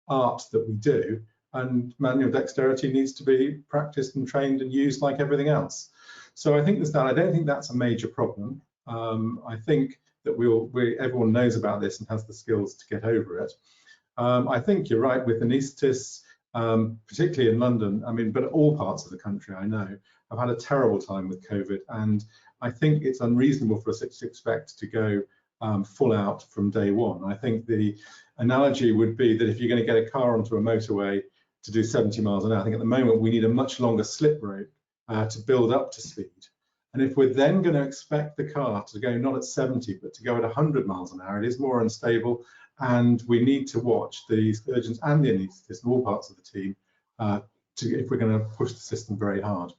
art that we do, and manual dexterity needs to be practiced and trained and used like everything else. So I think there's that. I don't think that's a major problem. I think that everyone knows about this and has the skills to get over it. I think you're right with anaesthetists, particularly in London, I mean, but all parts of the country, I know, I've had a terrible time with COVID, and I think it's unreasonable for us to expect to go full out from day one. I think the analogy would be that if you're going to get a car onto a motorway to do 70 miles an hour, I think at the moment we need a much longer slip rope to build up to speed. And if we're then going to expect the car to go not at 70, but to go at 100 miles an hour, it is more unstable. And we need to watch the surgeons and the anaesthetists and all parts of the team if we're going to push the system very hard.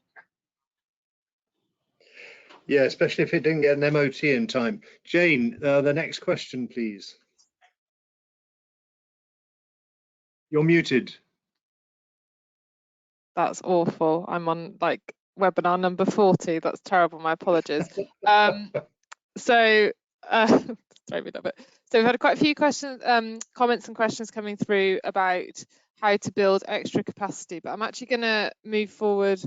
Yeah, especially if it didn't get an MOT in time. Jane, the next question, please. You're muted. That's awful. I'm on like webinar number 40. That's terrible. My apologies. Sorry me a bit. So we've had quite a few questions, comments and questions coming through about how to build extra capacity, but I'm actually going to move forward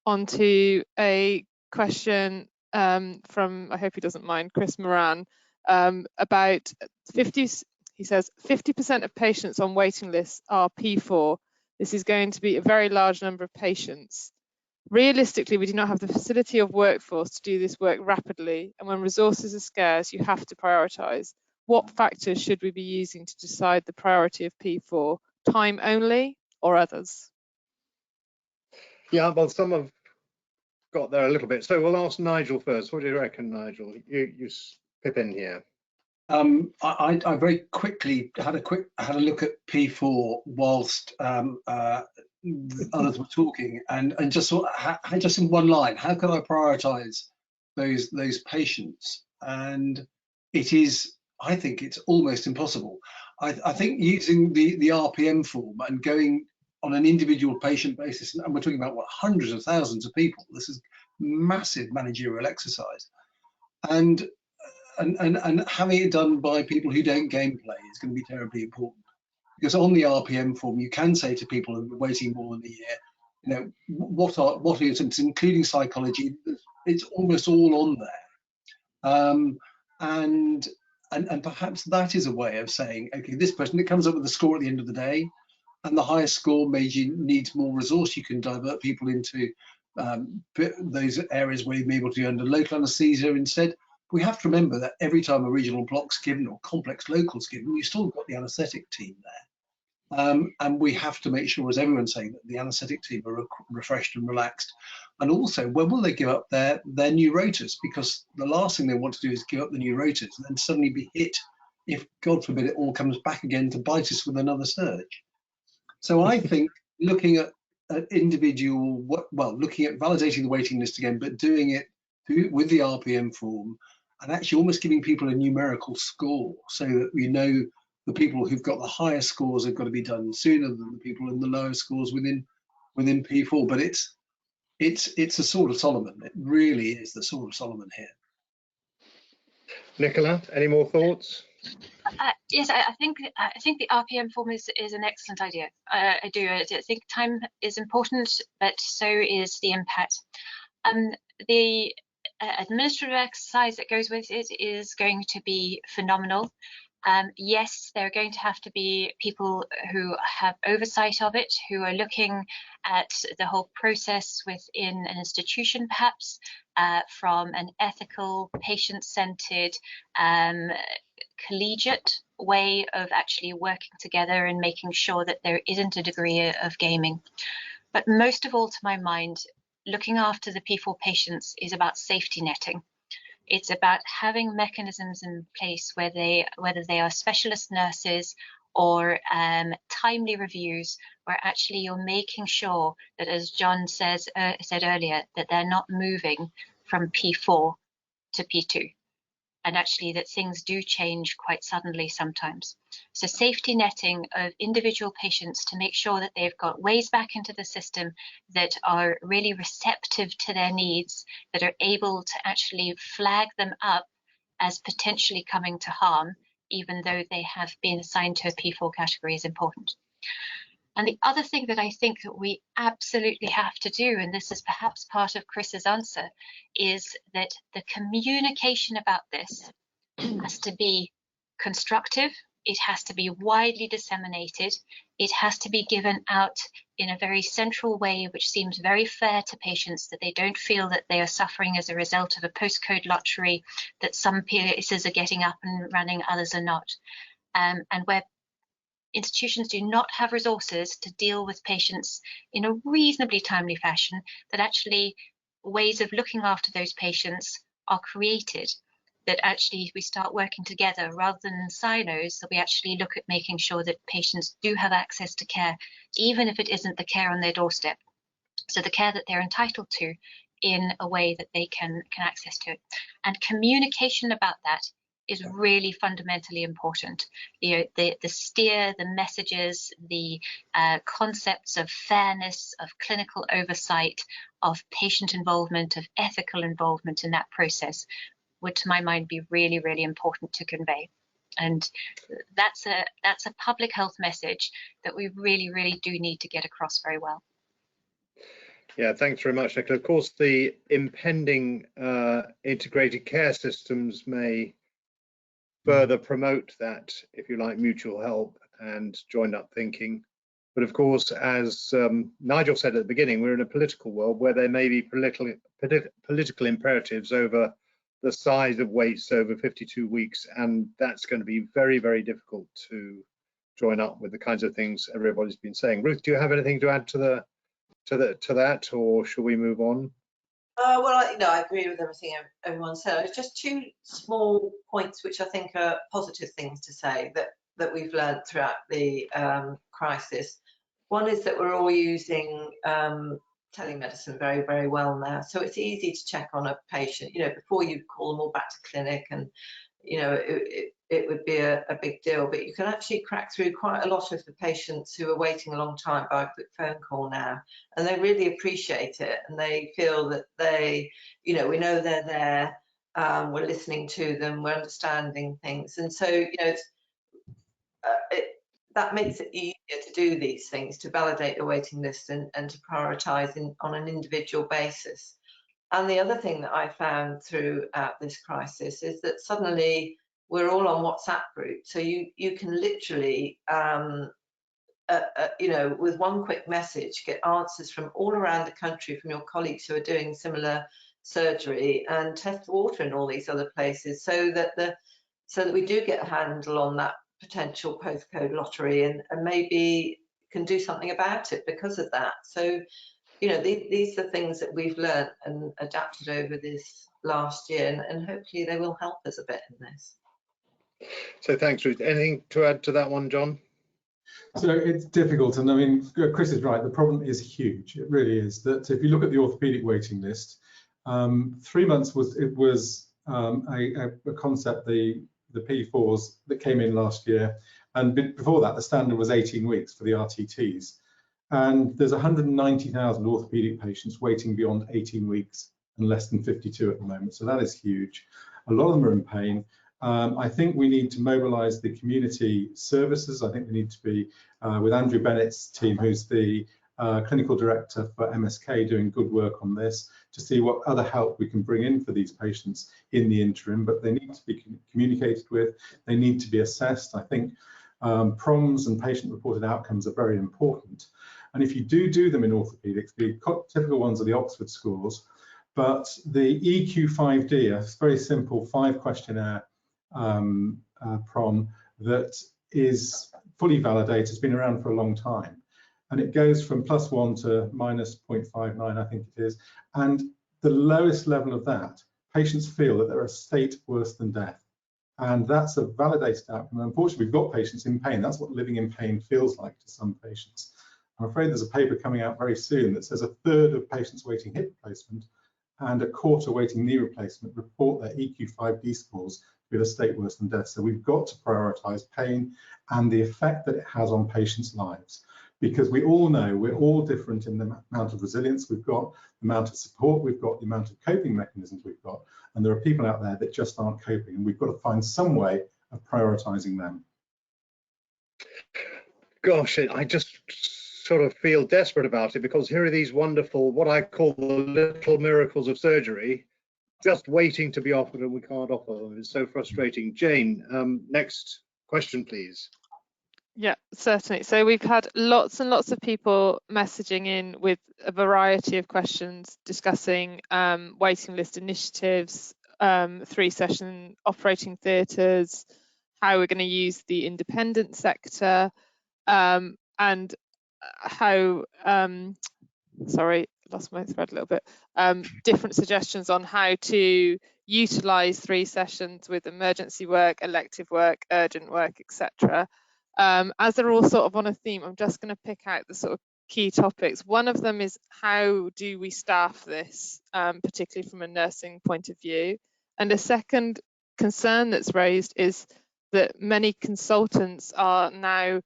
onto a question from, I hope he doesn't mind, Chris Moran, about 50, he says 50% of patients on waiting lists are P4. This is going to be a very large number of patients. Realistically, we do not have the facility or workforce to do this work rapidly, and when resources are scarce, you have to prioritise. What factors should we be using to decide the priority of P4? Time only or others? Yeah, well, some have got there a little bit. So we'll ask Nigel first. What do you reckon, Nigel? You pip in here. I very quickly had a look at P4 whilst others were talking, and just thought, just in one line, how can I prioritise those patients? And it is, I think it's almost impossible. I think using the RPM form and going on an individual patient basis, and we're talking about what, hundreds of thousands of people. This is massive managerial exercise, and having it done by people who don't gameplay is going to be terribly important. Because on the RPM form, you can say to people who are waiting more than a year, you know, what are your symptoms, including psychology. It's almost all on there, and perhaps that is a way of saying, okay, this person, it comes up with a score at the end of the day, and the highest score maybe needs more resource. You can divert people into those areas where you may be able to do under local anaesthesia instead. We have to remember that every time a regional block's given or complex local's given, you've still got the anaesthetic team there. And we have to make sure, as everyone's saying, that the anaesthetic team are refreshed and relaxed. And also, when will they give up their new rotors? Because the last thing they want to do is give up the new rotors and then suddenly be hit, if God forbid it all comes back again to bite us with another surge. So I think looking at individual, looking at validating the waiting list again, but doing it with the RPM form, and actually almost giving people a numerical score so that we know the people who've got the higher scores have got to be done sooner than the people in the lower scores within P4. But it's a sword of Solomon. It really is the sword of Solomon here. Nicola, any more thoughts? Yes, I think the RPM form is an excellent idea. I do. I think time is important, but so is the impact. The administrative exercise that goes with it is going to be phenomenal. Yes, there are going to have to be people who have oversight of it, who are looking at the whole process within an institution, perhaps from an ethical, patient-centered, collegiate way of actually working together and making sure that there isn't a degree of gaming. But most of all, to my mind, looking after the P4 patients is about safety netting. It's about having mechanisms in place whether they are specialist nurses or timely reviews, where actually you're making sure that, as John said earlier, that they're not moving from P4 to P2, and actually that things do change quite suddenly sometimes. So safety netting of individual patients to make sure that they've got ways back into the system that are really receptive to their needs, that are able to actually flag them up as potentially coming to harm, even though they have been assigned to a P4 category, is important. And the other thing that I think that we absolutely have to do, and this is perhaps part of Chris's answer, is that the communication about this has to be constructive. It has to be widely disseminated. It has to be given out in a very central way, which seems very fair to patients, that they don't feel that they are suffering as a result of a postcode lottery, that some places are getting up and running, others are not. And where institutions do not have resources to deal with patients in a reasonably timely fashion, that actually ways of looking after those patients are created, that actually we start working together rather than in silos, that we actually look at making sure that patients do have access to care, even if it isn't the care on their doorstep. So the care that they're entitled to in a way that they can access to it. And communication about that is really fundamentally important. You know, the steer, the messages, the concepts of fairness, of clinical oversight, of patient involvement, of ethical involvement in that process would, to my mind, be really, really important to convey. And that's a public health message that we really, really do need to get across very well. Yeah, thanks very much, Nicola. Of course, the impending integrated care systems may further promote that, if you like, mutual help and joined up thinking. But of course, as Nigel said at the beginning, we're in a political world where there may be political imperatives over the size of waits over 52 weeks, and that's going to be very, very difficult to join up with the kinds of things everybody's been saying. Ruth, do you have anything to add to that, or shall we move on? Well, I agree with everything everyone said. It's just two small points which I think are positive things to say that we've learned throughout the crisis. One is that we're all using telemedicine very, very well now. So it's easy to check on a patient, before you call them all back to clinic, and, it would be a big deal. But you can actually crack through quite a lot of the patients who are waiting a long time by a quick phone call now. And they really appreciate it. And they feel that we know they're there, we're listening to them, we're understanding things. And so, that makes it easier to do these things, to validate the waiting list and to prioritise on an individual basis. And the other thing that I found throughout this crisis is that suddenly we're all on WhatsApp groups. So you can literally, with one quick message, get answers from all around the country from your colleagues who are doing similar surgery, and test water in all these other places, so that we do get a handle on that potential postcode lottery, and maybe can do something about it because of that. So, these are things that we've learned and adapted over this last year, and hopefully they will help us a bit in this. So thanks, Ruth. Anything to add to that one, John? So it's difficult, and I mean, Chris is right. The problem is huge. It really is. That if you look at the orthopaedic waiting list, 3 months was a concept, the P4s that came in last year, and before that, the standard was 18 weeks for the RTTs. And there's 190,000 orthopaedic patients waiting beyond 18 weeks and less than 52 at the moment. So that is huge. A lot of them are in pain. I think we need to mobilise the community services. I think we need to be with Andrew Bennett's team, who's the clinical director for MSK, doing good work on this to see what other help we can bring in for these patients in the interim, but they need to be communicated with, they need to be assessed. I think PROMs and patient-reported outcomes are very important. And if you do them in orthopedics, the typical ones are the Oxford scores, but the EQ5D, a very simple 5-questionnaire PROM that is fully validated, has been around for a long time. And it goes from +1 to -0.59, I think it is. And the lowest level of that, patients feel that they're a state worse than death. And that's a validated outcome. And unfortunately, we've got patients in pain. That's what living in pain feels like to some patients. I'm afraid there's a paper coming out very soon that says 1/3 of patients waiting hip replacement and 1/4 waiting knee replacement report their EQ5D scores with a state worse than death. So we've got to prioritise pain and the effect that it has on patients' lives, because we all know we're all different in the amount of resilience we've got, the amount of support we've got, the amount of coping mechanisms we've got, and there are people out there that just aren't coping, and we've got to find some way of prioritising them. Gosh, I just sort of feel desperate about it, because here are these wonderful, what I call the little miracles of surgery, just waiting to be offered, and we can't offer them. It's so frustrating. Jane, next question, please. Yeah, certainly. So we've had lots and lots of people messaging in with a variety of questions discussing waiting list initiatives, 3-session operating theatres, how we're going to use the independent sector, and how, sorry, lost my thread a little bit, different suggestions on how to utilise 3 sessions with emergency work, elective work, urgent work, etc. As they're all sort of on a theme, I'm just going to pick out the sort of key topics. One of them is, how do we staff this, particularly from a nursing point of view? And a second concern that's raised is that many consultants are now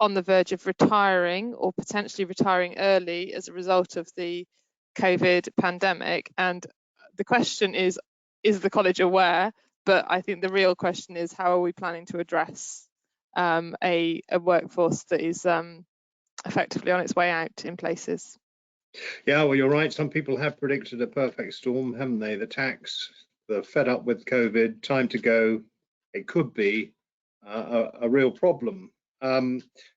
on the verge of retiring or potentially retiring early as a result of the COVID pandemic. And the question is the college aware? But I think the real question is, how are we planning to address a workforce that is effectively on its way out in places? Yeah, well, you're right. Some people have predicted a perfect storm, haven't they? The tax, the fed up with COVID, time to go. It could be a real problem.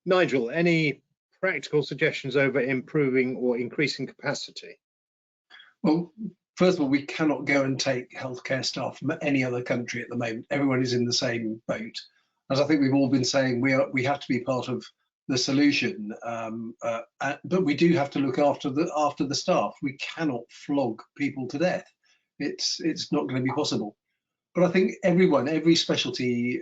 Nigel, any practical suggestions over improving or increasing capacity? Well, first of all, we cannot go and take healthcare staff from any other country at the moment. Everyone is in the same boat. As I think we've all been saying, we have to be part of the solution, but we do have to look after the staff. We cannot flog people to death. It's not going to be possible. But I think everyone, every specialty,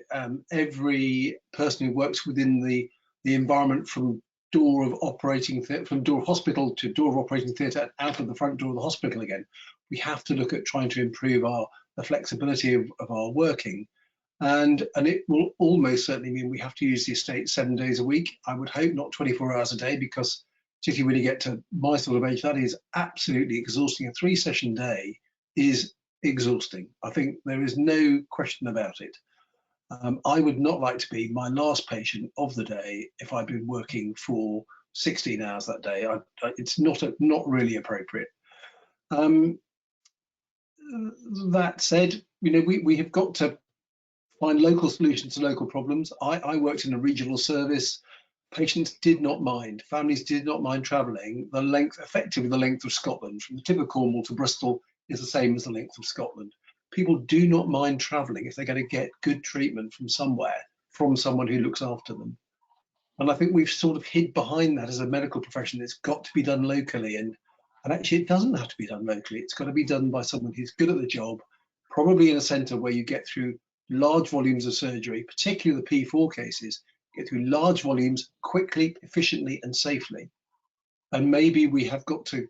every person who works within the environment, from door of hospital to door of operating theatre, out of the front door of the hospital again, we have to look at trying to improve the flexibility of our working. And it will almost certainly mean we have to use the estate 7 days a week. I would hope not 24 hours a day, because particularly when you get to my sort of age, that is absolutely exhausting. A 3-session day is exhausting. I think there is no question about it. I would not like to be my last patient of the day if I've been working for 16 hours that day. It's not really appropriate. That said, we have got to find local solutions to local problems. I worked in a regional service. Patients did not mind, families did not mind travelling. Effectively the length of Scotland, from the tip of Cornwall to Bristol, is the same as the length of Scotland. People do not mind travelling if they're going to get good treatment from somewhere, from someone who looks after them. And I think we've sort of hid behind that as a medical profession. It's got to be done locally, and actually it doesn't have to be done locally. It's got to be done by someone who's good at the job, probably in a centre where you get through large volumes of surgery, particularly the P4 cases, get through large volumes quickly, efficiently and safely. And maybe we have got to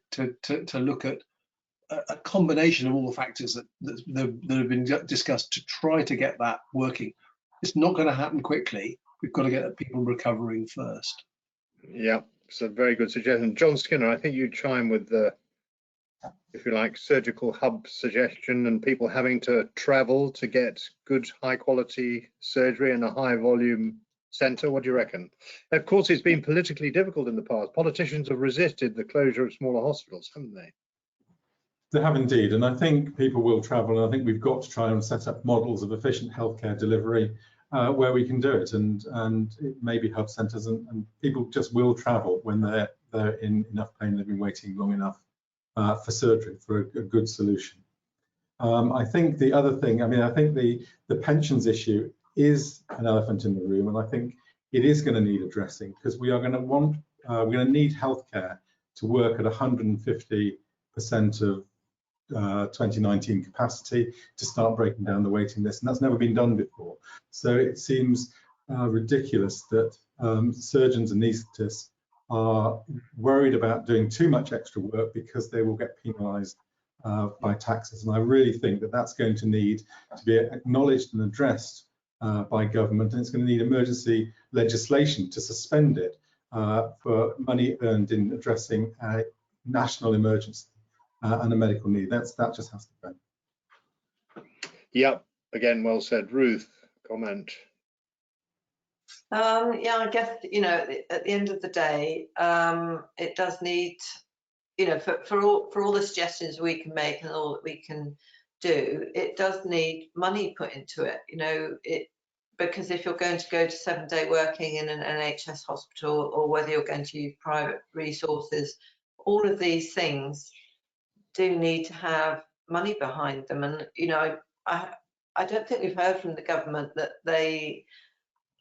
look at a combination of all the factors that have been discussed to try to get that working. It's not going to happen quickly. We've got to get people recovering first. Yeah, it's a very good suggestion. John Skinner, I think you chime with the, if you like, surgical hub suggestion, and people having to travel to get good high quality surgery in a high volume centre? What do you reckon? Of course, it's been politically difficult in the past. Politicians have resisted the closure of smaller hospitals, haven't they? They have indeed, and I think people will travel, and I think we've got to try and set up models of efficient healthcare delivery where we can do it, and it may be hub centres, and people just will travel when they're in enough pain, they've been waiting long enough for surgery, for a good solution. I think the other thing, I mean, I think the pensions issue is an elephant in the room, and I think it is going to need addressing, because we are going to we're going to need healthcare to work at 150% of 2019 capacity to start breaking down the waiting list, and that's never been done before. So it seems ridiculous that surgeons and anaesthetists are worried about doing too much extra work because they will get penalised by taxes. And I really think that that's going to need to be acknowledged and addressed by government, and it's going to need emergency legislation to suspend it for money earned in addressing a national emergency and a medical need. That just has to go. Yep, again, well said. Ruth, comment. Yeah, I guess, you know, at the end of the day, it does need, you know, for all the suggestions we can make and all that we can do, it does need money put into it, you know, because if you're going to go to 7-day working in an NHS hospital, or whether you're going to use private resources, all of these things do need to have money behind them. And, you know, I don't think we've heard from the government that they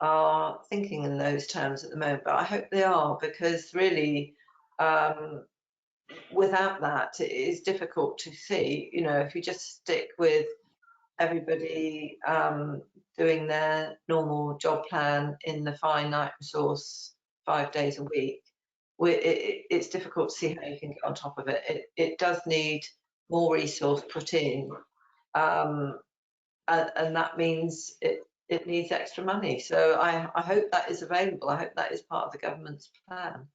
are thinking in those terms at the moment, but I hope they are, because really, without that, it is difficult to see, you know, if you just stick with everybody doing their normal job plan in the finite resource 5 days a week, it's difficult to see how you can get on top of it. It does need more resource put in, and that means it needs extra money. So I hope that is available. I hope that is part of the government's plan.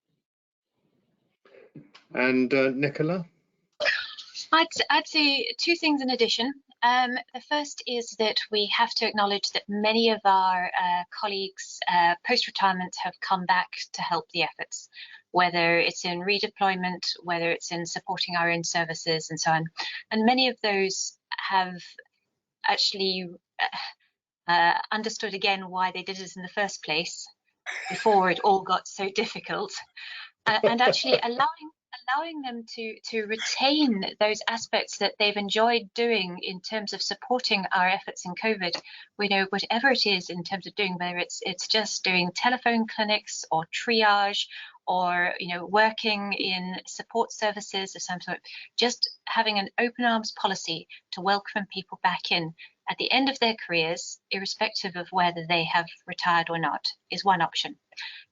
And Nicola? I'd say two things in addition. The first is that we have to acknowledge that many of our colleagues post-retirement have come back to help the efforts, whether it's in redeployment, whether it's in supporting our own services and so on. And many of those have actually understood again why they did it in the first place before it all got so difficult, and actually allowing them to retain those aspects that they've enjoyed doing in terms of supporting our efforts in COVID. We know whatever it is in terms of doing, whether it's just doing telephone clinics or triage, or, you know, working in support services of some sort, just having an open arms policy to welcome people back in at the end of their careers, irrespective of whether they have retired or not, is one option.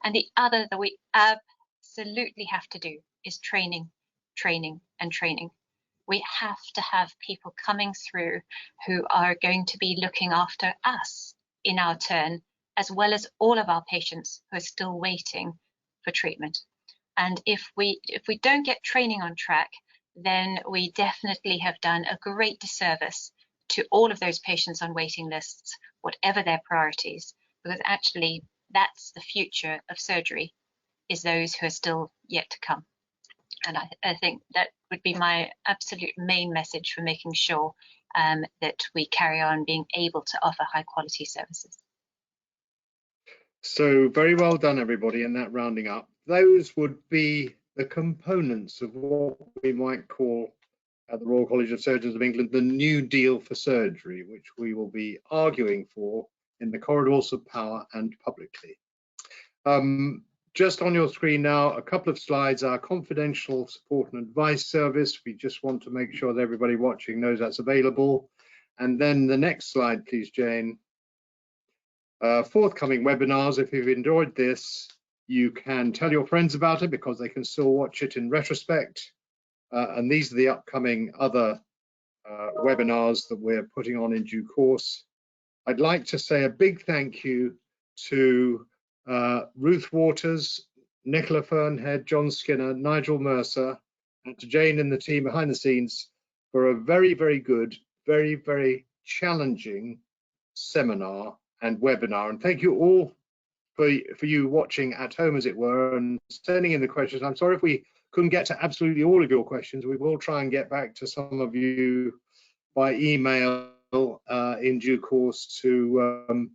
And the other that we absolutely have to do is training, training, and training. We have to have people coming through who are going to be looking after us in our turn, as well as all of our patients who are still waiting for treatment. And if we don't get training on track, then we definitely have done a great disservice to all of those patients on waiting lists, whatever their priorities, because actually that's the future of surgery, is those who are still yet to come. And I think that would be my absolute main message for making sure that we carry on being able to offer high quality services. So very well done, everybody, in that rounding up. Those would be the components of what we might call at the Royal College of Surgeons of England the New Deal for surgery, which we will be arguing for in the corridors of power and publicly. Just on your screen now, a couple of slides, our confidential support and advice service. We just want to make sure that everybody watching knows that's available. And then the next slide, please, Jane. Forthcoming webinars. If you've enjoyed this, you can tell your friends about it because they can still watch it in retrospect. And these are the upcoming other webinars that we're putting on in due course. I'd like to say a big thank you to Ruth Waters, Nicola Fernhead, John Skinner, Nigel Mercer, and to Jane and the team behind the scenes for a very, very good, very, very challenging seminar and webinar. And thank you all for you watching at home, as it were, and sending in the questions. I'm sorry if we couldn't get to absolutely all of your questions. We will try and get back to some of you by email in due course to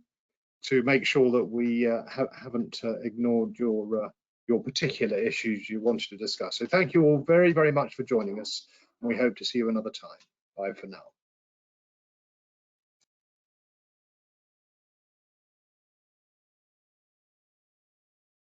make sure that we haven't ignored your particular issues you wanted to discuss. So thank you all very, very much for joining us, and we hope to see you another time. Bye for now.